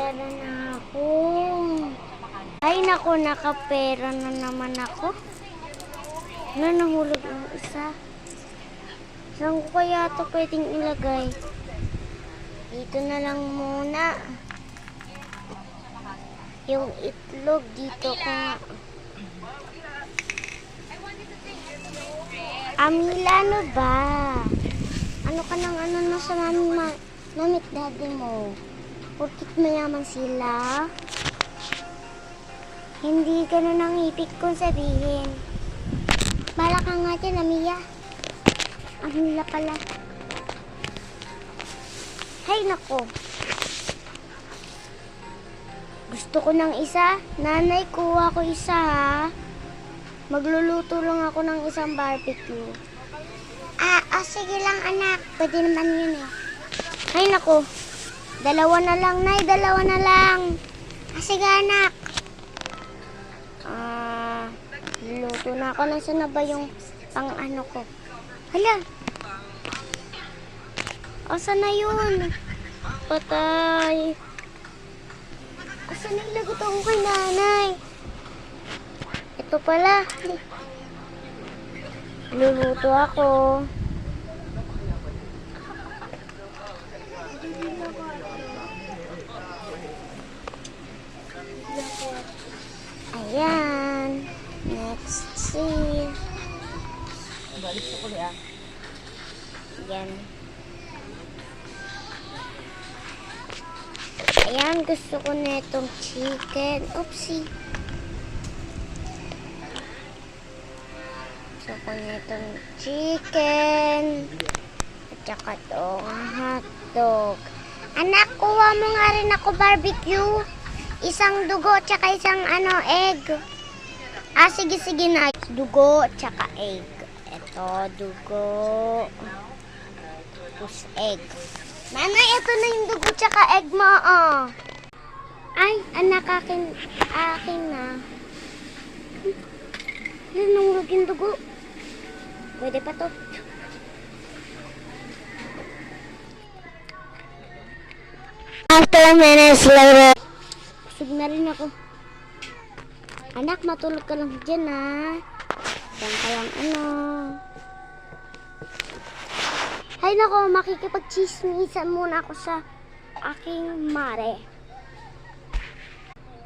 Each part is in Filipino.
pera na ako. Ay naku, nakapera na naman ako. Nahulog yung isa. Saan ko kaya ito pwedeng ilagay? Dito na lang muna. Yung itlog dito ko nga. Amila, ano ba? Ano ka nang ano na sa mamit daddy mo? Porkit mayaman sila? Hindi ganun ang ibig kong sabihin. Bala ka nga dyan, Amiya. Amila pala. Hay nako. Gusto ko ng isa. Nanay, kuha ko isa ha. Magluluto lang ako ng isang barbecue. Sige lang anak. Pwede naman yun eh. Hay nako. Dalawa na lang, Nay. Dalawa na lang. Sige anak. Luto na ako. Nasaan na ba yung pang ano ko? Hala. Asan na yun? Patay. Asan na ilagot ako kay nanay? Ito pala. Luluto ako. Ayan. Next see. Balik sa kuli ah. Ayan. Ayan, gusto ko na itong chicken. Oopsie. Gusto ko na itong chicken. At saka itong hotdog. Anak, kuha mo nga rin ako barbecue. Isang dugo at saka isang egg. Sige na. Dugo at saka egg. Ito, dugo. Tapos egg. Nanay, ito na yung dugo tsaka egg mo, oh. Ay, anak, akin na. Nanulog yung dugo. Pwede pa to. After a minute later. Busog na rin ako. Anak, matulog ka lang dyan, ha. Diyan ka lang, Hay nako, makikipag-chismisan muna ako sa aking mare.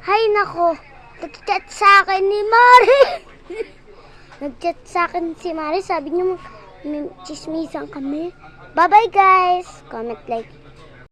Hay nako, nag-chat sa akin ni Mare. Nag-chat sa akin si Mare, sabi niya chismisan kami. Bye-bye guys. Comment, like,